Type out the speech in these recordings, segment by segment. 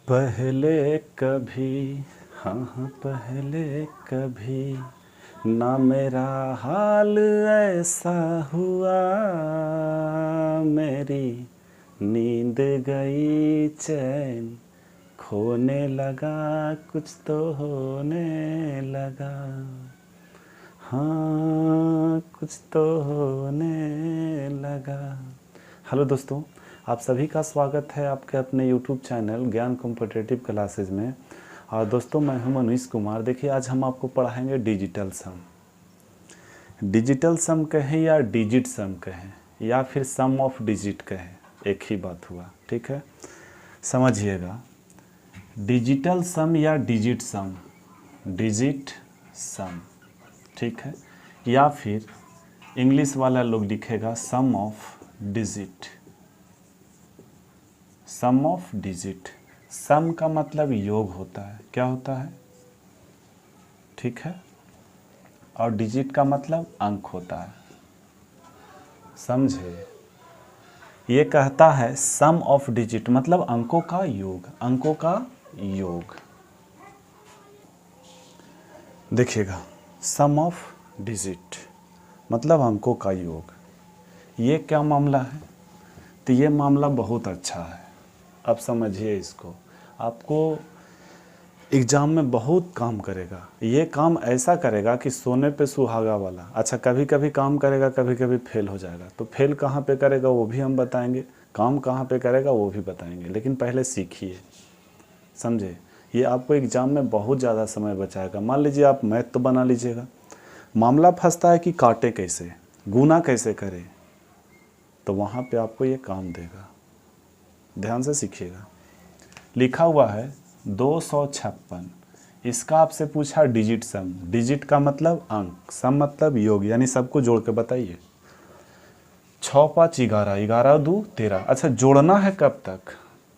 पहले कभी, हाँ हाँ पहले कभी ना मेरा हाल ऐसा हुआ, मेरी नींद गई चैन खोने लगा, कुछ तो होने लगा, हाँ कुछ तो होने लगा। हेलो दोस्तों, आप सभी का स्वागत है आपके अपने यूट्यूब चैनल ज्ञान कॉम्पिटिटिव क्लासेज में। और दोस्तों मैं हूं मनीष कुमार। देखिए आज हम आपको पढ़ाएंगे डिजिटल सम। डिजिटल सम कहें या डिजिट सम कहें या फिर सम ऑफ डिजिट कहें, एक ही बात हुआ, ठीक है। समझिएगा, डिजिटल सम या डिजिट सम, डिजिट सम, ठीक है। या फिर इंग्लिश वाला लोग लिखेगा sum of digit, sum of digit. Sum का मतलब योग होता है, क्या होता है, ठीक है। और डिजिट का मतलब अंक होता है, समझे। ये कहता है सम ऑफ डिजिट मतलब अंकों का योग, अंकों का योग। देखिएगा, सम ऑफ डिजिट मतलब अंकों का योग। ये क्या मामला है, तो ये मामला बहुत अच्छा है। अब समझिए इसको, आपको एग्ज़ाम में बहुत काम करेगा। ये काम ऐसा करेगा कि सोने पे सुहागा वाला। अच्छा, कभी कभी काम करेगा, कभी कभी फेल हो जाएगा। तो फेल कहाँ पे करेगा वो भी हम बताएंगे, काम कहाँ पे करेगा वो भी बताएंगे। लेकिन पहले सीखिए, समझे। ये आपको एग्ज़ाम में बहुत ज़्यादा समय बचाएगा। मान लीजिए आप मैथ तो बना लीजिएगा, मामला फंसता है कि काटे कैसे, गुना कैसे करें, तो वहाँ पे आपको ये काम देगा। ध्यान से सीखिएगा। लिखा हुआ है 256, इसका आपसे पूछा डिजिट सम। डिजिट का मतलब अंक, सम मतलब योग, यानी सबको जोड़ के बताइए। 6 5 11, 11 2 13। अच्छा, जोड़ना है कब तक,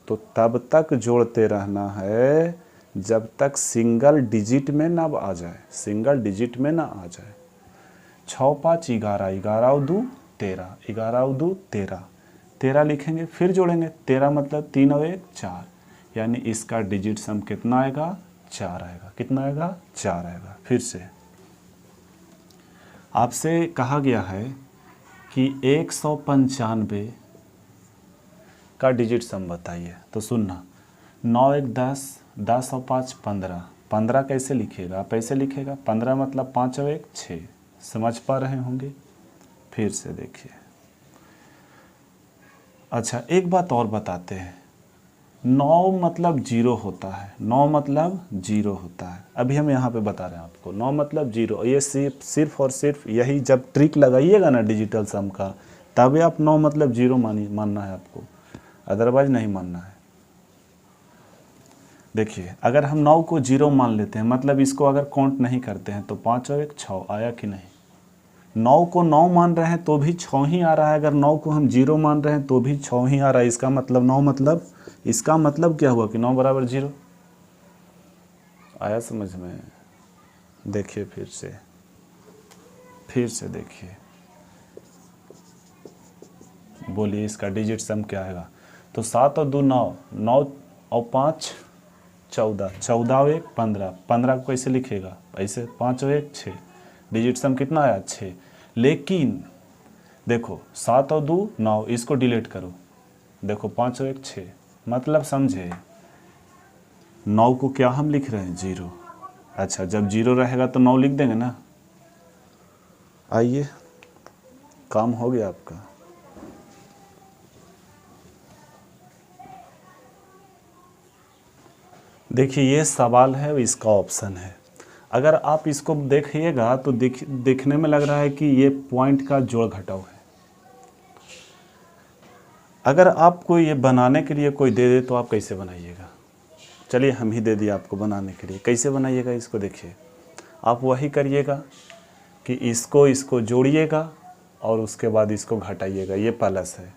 तो तब तक जोड़ते रहना है जब तक सिंगल डिजिट में ना आ जाए, सिंगल डिजिट में ना आ जाए। 6 5 11, 11 2 13, 11 2 13, 13 लिखेंगे, फिर जोड़ेंगे। 13 मतलब 3 और 1 4, यानी इसका डिजिट सम कितना आएगा, 4 आएगा। कितना आएगा, 4 आएगा। फिर से आपसे कहा गया है कि 195 का डिजिट सम बताइए, तो सुनना। 9 1 10, 10 और 5 15, 15 कैसे लिखिएगा, आप ऐसे लिखेगा। 15 मतलब 5 और 1 6, समझ पा रहे होंगे। फिर से देखिए। अच्छा, एक बात और बताते हैं, 9 मतलब 0 होता है, 9 मतलब 0 होता है। अभी हम यहाँ पे बता रहे हैं आपको, 9 मतलब 0। ये सिर्फ और सिर्फ यही जब ट्रिक लगाइएगा ना डिजिटल सम का, तभी आप 9 मतलब 0 मानना है आपको, अदरवाइज नहीं मानना है। देखिए, अगर हम 9 को 0 मान लेते हैं, मतलब इसको अगर काउंट नहीं करते हैं, तो 5 और 1 6 आया कि नहीं। 9 को 9 मान रहे हैं तो भी 6 ही आ रहा है। अगर 9 को हम 0 मान रहे हैं तो भी 6 ही आ रहा है। इसका मतलब 9 मतलब, इसका मतलब क्या हुआ कि 9 बराबर 0 आया समझ में। देखिए फिर से देखिए, बोलिए इसका डिजिट सम क्या आएगा। तो 7 और 2 9, 9 और 5 14, 14 और 1 15, 15 को कैसे लिखेगा, ऐसे 5 और 1 6, डिजिट सम कितना आया 6। लेकिन देखो 7 और 2 9, इसको डिलीट करो, देखो 5 और 1 6, मतलब समझे 9 को क्या हम लिख रहे हैं 0। अच्छा, जब 0 रहेगा तो 9 लिख देंगे ना। आइए, काम हो गया आपका। देखिए, ये सवाल है, इसका ऑप्शन है। अगर आप इसको देखिएगा तो देखने में लग रहा है कि ये पॉइंट का जोड़ घटाव है। अगर आपको ये बनाने के लिए कोई दे दे तो आप कैसे बनाइएगा। चलिए हम ही दे दिए आपको बनाने के लिए, कैसे बनाइएगा इसको देखिए। आप वही करिएगा कि इसको जोड़िएगा और उसके बाद इसको घटाइएगा। ये प्लस है,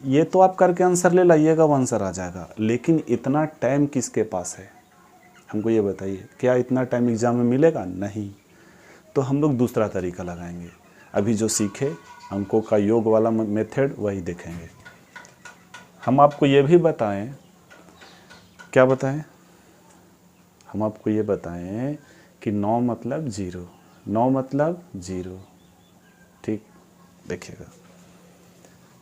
ये तो आप करके आंसर ले लाइएगा, वो आंसर आ जाएगा। लेकिन इतना टाइम किसके पास है, हमको ये बताइए। क्या इतना टाइम एग्ज़ाम में मिलेगा, नहीं। तो हम लोग दूसरा तरीका लगाएंगे। अभी जो सीखे अंकों का योग वाला मेथड, वही देखेंगे। हम आपको ये भी बताएं क्या बताएं, हम आपको ये बताएं कि 9 मतलब 0, 9 मतलब 0, ठीक। देखिएगा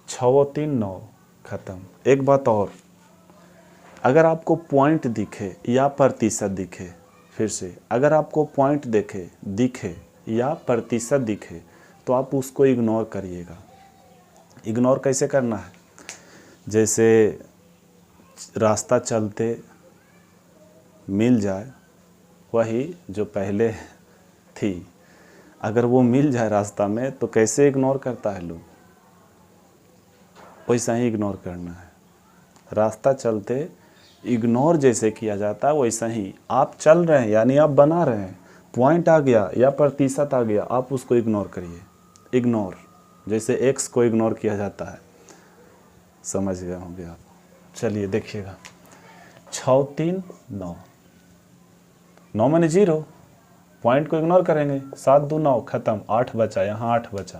6 और 3 9, ख़त्म। एक बात और, अगर आपको पॉइंट दिखे या प्रतिशत दिखे, फिर से अगर आपको पॉइंट दिखे या प्रतिशत दिखे तो आप उसको इग्नोर करिएगा। इग्नोर कैसे करना है, जैसे रास्ता चलते मिल जाए वही जो पहले थी, अगर वो मिल जाए रास्ता में तो कैसे इग्नोर करता है लोग, वैसा ही इग्नोर करना है। रास्ता चलते इग्नोर जैसे किया जाता है वैसा ही आप चल रहे हैं, यानी आप बना रहे हैं, पॉइंट आ गया या प्रतिशत आ गया, आप उसको इग्नोर करिए। इग्नोर जैसे एक्स को इग्नोर किया जाता है, समझ गए होंगे आप। चलिए देखिएगा 6 3 9, 9 माने 0, पॉइंट को इग्नोर करेंगे, 7 2 9, ख़त्म। 8 बचा, यहाँ 8 बचा,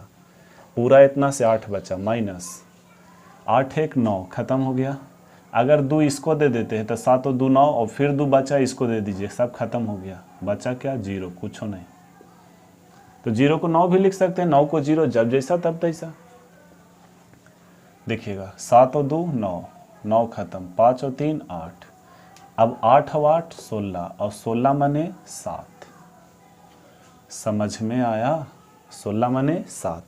पूरा इतना से 8 बचा, माइनस 8 1 9, ख़त्म हो गया। अगर 2 इसको दे देते हैं तो 7 और 2 9, और फिर 2 बचा, इसको दे दीजिए, सब खत्म हो गया। बचा क्या, 0, कुछ नहीं। तो 0 को 9 भी लिख सकते हैं, 9 को 0, जब जैसा तब तैसा। देखिएगा 7 और 2 9, 9 खत्म, 5 और 3 8, अब 8 और 8 16, और 16 माने 7, समझ में आया, 16 माने 7।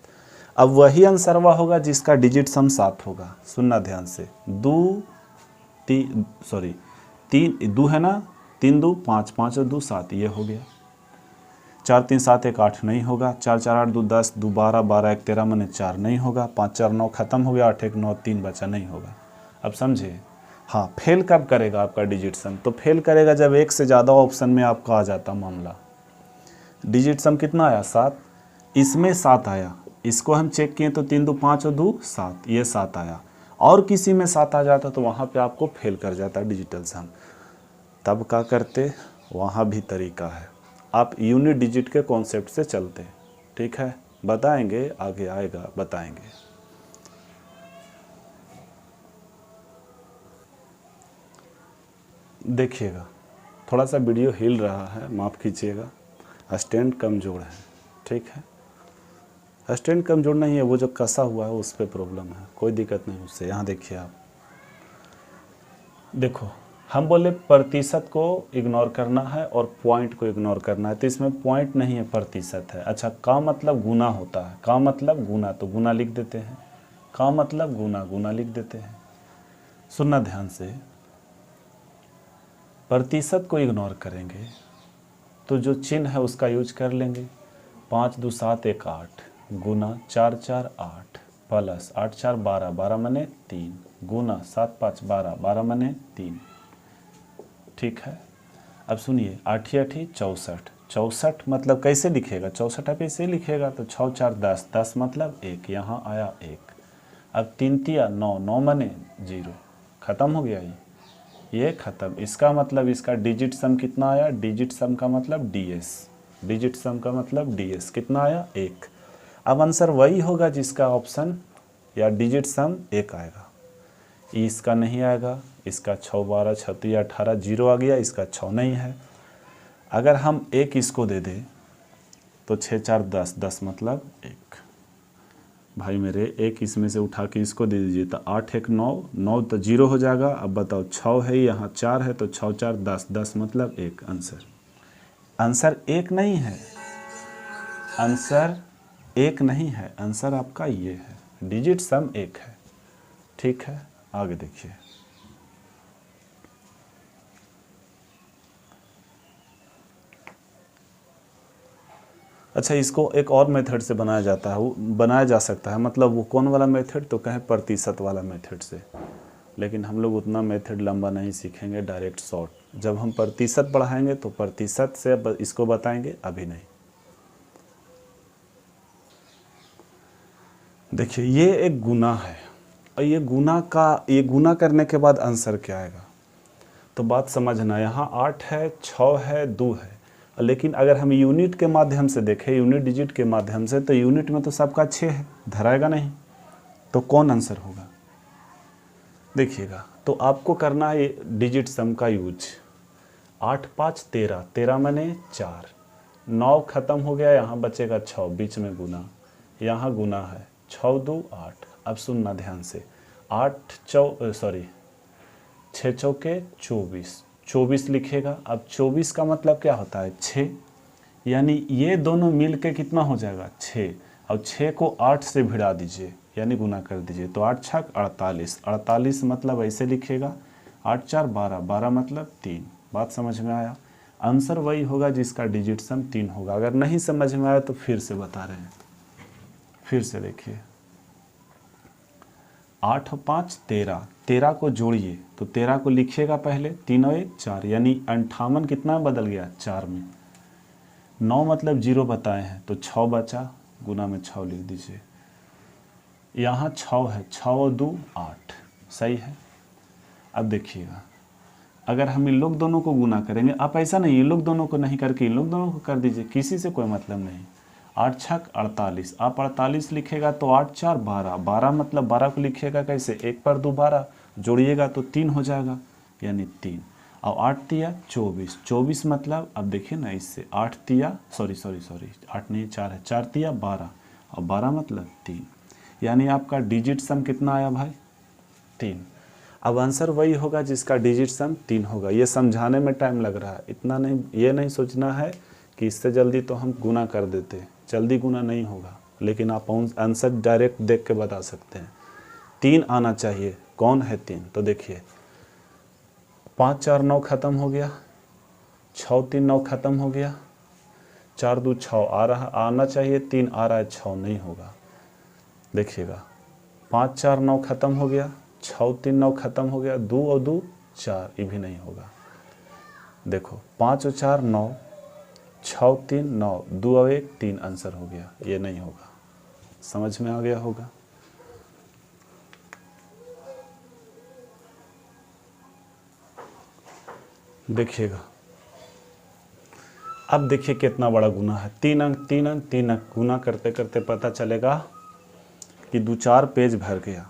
अब वही आंसरवा होगा जिसका डिजिट सम 7 होगा, सुनना ध्यान से। 3 2 है ना, 3 2 5, 5 और 2 7, ये हो गया। 4 3 7 1 8 नहीं होगा, 4 4 8 2 10, 2 12, 12 1 13 माने 4 नहीं होगा, 5 4 9 खत्म हो गया, 8 1 9 3 बचा, नहीं होगा। अब समझे। हाँ, फेल कब करेगा आपका डिजिट सम, तो फेल करेगा जब एक से ज़्यादा ऑप्शन में आपका आ जाता मामला। डिजिट सम कितना आया, 7, इसमें 7 आया, इसको हम चेक किए तो 3 2 5 और 2 7, ये 7 आया, और किसी में 7 आ जाता तो वहाँ पे आपको फेल कर जाता डिजिटल सम। तब क्या करते, वहाँ भी तरीका है, आप यूनिट डिजिट के कॉन्सेप्ट से चलते, ठीक है। बताएंगे, आगे आएगा बताएंगे। देखिएगा थोड़ा सा वीडियो हिल रहा है, माफ़ कीजिएगा, स्टैंड कमज़ोर है, ठीक है। स्टैंड कमज़ोर नहीं है, वो जो कसा हुआ है उस पर प्रॉब्लम है, कोई दिक्कत नहीं उससे। यहाँ देखिए आप, देखो हम बोले प्रतिशत को इग्नोर करना है और पॉइंट को इग्नोर करना है, तो इसमें पॉइंट नहीं है, प्रतिशत है। अच्छा, का मतलब गुना होता है, का मतलब गुना, तो गुना लिख देते हैं, का मतलब गुना, गुना लिख देते हैं। सुनना ध्यान से, प्रतिशत को इग्नोर करेंगे तो जो चिन्ह है उसका यूज कर लेंगे। 5 2 7 1 8, गुना 4 4 8, प्लस 8 4 12, 12 मने 3, गुना 7 5 12, 12 मने 3, ठीक है। अब सुनिए, 8 8 64, 64 मतलब कैसे लिखेगा, 64 आप ऐसे लिखेगा, तो 6 4 10, 10 मतलब 1, यहाँ आया 1। अब 3 3 9, 9 मने 0, ख़त्म हो गया ये ख़त्म। इसका मतलब इसका डिजिट सम कितना आया, डिजिट सम का मतलब डीएस, डिजिट सम का मतलब डीएस कितना आया, 1। अब आंसर वही होगा जिसका ऑप्शन या डिजिट सम 1 आएगा, इसका नहीं आएगा, इसका 6 12 36 18 0 आ गया, इसका 6 नहीं है। अगर हम 1 इसको दे दें तो 6 4 10, 10 मतलब 1, भाई मेरे 1 इसमें से उठा के इसको दे दीजिए, तो 8 1 9, 9 तो 0 हो जाएगा। अब बताओ 6 है, यहाँ 4 है, तो 6 4 10, 10 मतलब 1, आंसर 1 नहीं है, आंसर 1 नहीं है, आंसर आपका ये है, डिजिट सम 1 है, ठीक है। आगे देखिए, अच्छा इसको एक और मेथड से बनाया जाता है, वो बनाया जा सकता है, मतलब वो कौन वाला मेथड, तो कहें प्रतिशत वाला मेथड से, लेकिन हम लोग उतना मेथड लंबा नहीं सीखेंगे, डायरेक्ट शॉर्ट। जब हम प्रतिशत पढ़ाएंगे तो प्रतिशत से इसको बताएंगे, अभी नहीं। देखिए ये एक गुना है, और ये गुना करने के बाद आंसर क्या आएगा, तो बात समझना, यहाँ 8 है, 6 है, 2 है, लेकिन अगर हम यूनिट के माध्यम से देखें, यूनिट डिजिट के माध्यम से, तो यूनिट में तो सबका 6 है, धराएगा नहीं, तो कौन आंसर होगा। देखिएगा तो आपको करना है डिजिट सम का यूज। 8 5 13, 13 माने 4, 9 खत्म हो गया, यहाँ बचेगा 6, बीच में गुना, यहाँ गुना है 6 2 8। अब सुनना ध्यान से, 6 चौके 24, 24 लिखेगा। अब 24 का मतलब क्या होता है 6, यानी ये दोनों मिल के कितना हो जाएगा 6। अब 6 को 8 से भिड़ा दीजिए यानी गुना कर दीजिए, तो 8 छक 48, 48 मतलब ऐसे लिखेगा 8 4 12, 12 मतलब 3। बात समझ में आया? आंसर वही होगा जिसका डिजिट सम 3 होगा। अगर नहीं समझ में आया तो फिर से बता रहे हैं, फिर से देखिए। 8 5 13, 13 को जोड़िए तो 13 को लिखिएगा पहले, 3 और 1 4, यानी 58 कितना बदल गया 4 में। 9 मतलब 0 बताए हैं तो 6 बचा, गुना में 6 लिख दीजिए। यहाँ 6 है, 6 और 2 8, सही है। अब देखिएगा, अगर हम इन लोग दोनों को गुना करेंगे, आप ऐसा नहीं इन लोग दोनों को नहीं करके इन लोग दोनों को कर दीजिए, किसी से कोई मतलब नहीं। 8 छक 48, आप 48 लिखेगा तो 8 4 12, 12 मतलब 12 को लिखिएगा कैसे, 1 पर 2 12, जोड़िएगा तो 3 हो जाएगा, यानी 3। और 8 तिया 24, 24 मतलब अब देखिए ना, इससे 8 तिया सॉरी 8 नहीं 4 है, 4 तिया 12 और 12 मतलब 3, यानी आपका डिजिट सम कितना आया भाई 3। अब आंसर वही होगा जिसका डिजिट सम 3 होगा। ये समझाने में टाइम लग रहा है, इतना नहीं, ये नहीं सोचना है कि इससे जल्दी तो हम गुना कर देते, जल्दी गुना नहीं होगा, लेकिन आप आंसर डायरेक्ट देख के बता सकते हैं। 3 आना चाहिए, कौन है 3? तो देखिए 5 4 9 खत्म हो गया, 6 3 9 खत्म हो गया, 4 2 6 आ रहा, आना चाहिए 3 आ रहा है, 6 नहीं होगा। देखिएगा 5 4 9 खत्म हो गया, 6 3 9 खत्म हो गया, 2 और 2 4, ये भी नहीं होगा। देखो 5 और 4 9, 6 3 9, 2 और 1 3, आंसर हो गया, ये नहीं होगा। समझ में आ गया होगा? देखिएगा, अब देखिए कितना बड़ा गुना है, 3 अंक 3 अंक 3 अंक, गुना करते करते पता चलेगा कि 2-4 पेज भर गया।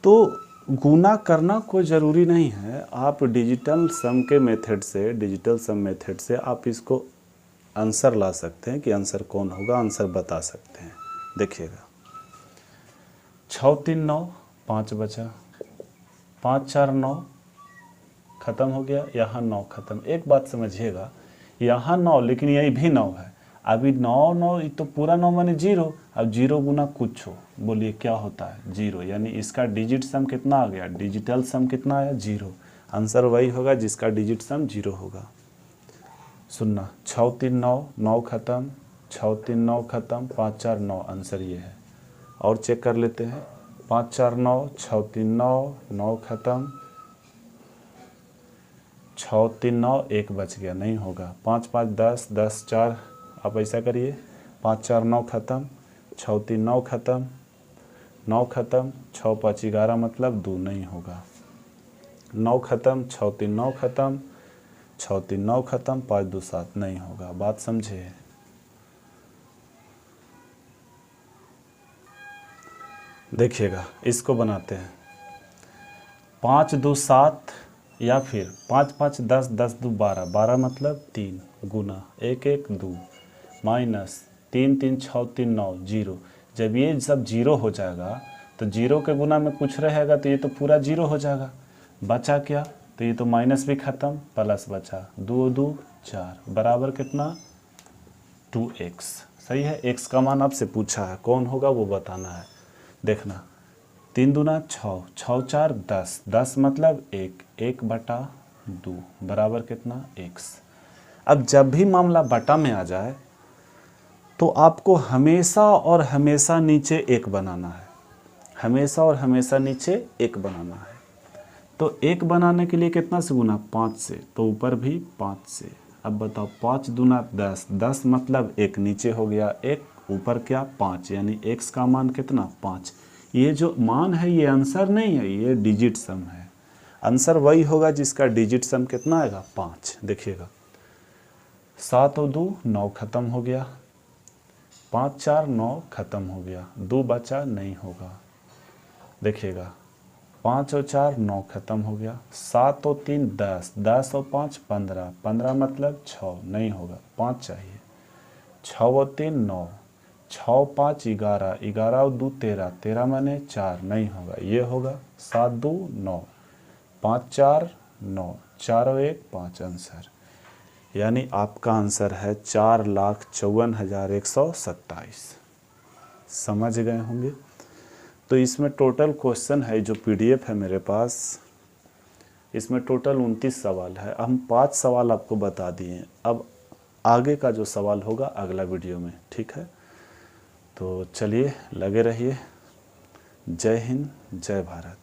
तो गुना करना कोई ज़रूरी नहीं है, आप डिजिटल सम के मेथड से, डिजिटल सम मेथड से आप इसको आंसर ला सकते हैं कि आंसर कौन होगा, आंसर बता सकते हैं। देखिएगा 6 3 9, 5 बचा, 5 4 9 खत्म हो गया, यहाँ 9 खत्म। एक बात समझिएगा, यहाँ 9 लेकिन यही भी 9 है, अभी 9 9 तो पूरा 9 माने 0। अब 0 गुना कुछ हो, बोलिए क्या होता है 0, यानी इसका डिजिट सम कितना आ गया, डिजिटल सम कितना आया 0। आंसर वही होगा जिसका डिजिट सम 0 होगा। सुनना, 6 3 9 9 खत्म, 6 3 9 खत्म, 5 4 9, आंसर ये है। और चेक कर लेते हैं, 5 4 9, 6 3 9 9 खत्म, 6 3 9 1 बच गया, नहीं होगा। 5 5 10 10 4, आप ऐसा करिए, 5 4 9 खत्म, 6 3 9 खत्म, 9 खत्म, 6 5 11 मतलब 2, नहीं होगा। 9 खत्म, 6 3 9 खत्म, 6 3 9 खत्म, 5 2 7, नहीं होगा। बात समझे? देखिएगा, इसको बनाते हैं, 5 2 7 या फिर 5 5 10 10 2 12, 12 मतलब 3, गुना 1 1 2, माइनस 3 3 6 3 9 0। जब ये सब 0 हो जाएगा तो 0 के गुना में कुछ रहेगा तो ये तो पूरा 0 हो जाएगा। बचा क्या, तो ये तो माइनस भी खत्म, प्लस बचा, 2 2 4, बराबर कितना 2x। सही है, x का मान आपसे पूछा है, कौन होगा वो बताना है। देखना, 3 दूना 6, 6 4 10, 10 मतलब 1, 1 बटा 2, बराबर कितना x। अब जब भी मामला बटा में आ जाए तो आपको हमेशा और हमेशा नीचे 1 बनाना है, हमेशा और हमेशा नीचे 1 बनाना है। तो 1 बनाने के लिए कितना से गुना, 5 से, तो ऊपर भी 5 से। अब बताओ 5 दूना 10, 10 मतलब 1, नीचे हो गया 1, ऊपर क्या 5, यानी x का मान कितना 5। ये जो मान है ये आंसर नहीं है, ये डिजिट सम है। आंसर वही होगा जिसका डिजिट सम कितना आएगा 5। देखिएगा 7 और 2 9 खत्म हो गया, 5 4 9 खत्म हो गया, 2 बचा, नहीं होगा। देखिएगा 5 और 4 9 खत्म हो गया। 7 और 3 10, 10 और 5 15, 15 मतलब 6 नहीं होगा, 5 चाहिए। 6 और 3 9, 6 5 11, 11 और 2 13, 13 माने 4 नहीं होगा, ये होगा 7 2 9, 5 4 9, 4 और 1 5 आंसर। यानी आपका आंसर है 4,54,127। समझ गए होंगे। तो इसमें टोटल क्वेश्चन है, जो पीडीएफ है मेरे पास, इसमें टोटल 29 सवाल है। हम 5 सवाल आपको बता दिए। अब आगे का जो सवाल होगा अगला वीडियो में, ठीक है। तो चलिए लगे रहिए। जय हिंद, जय भारत।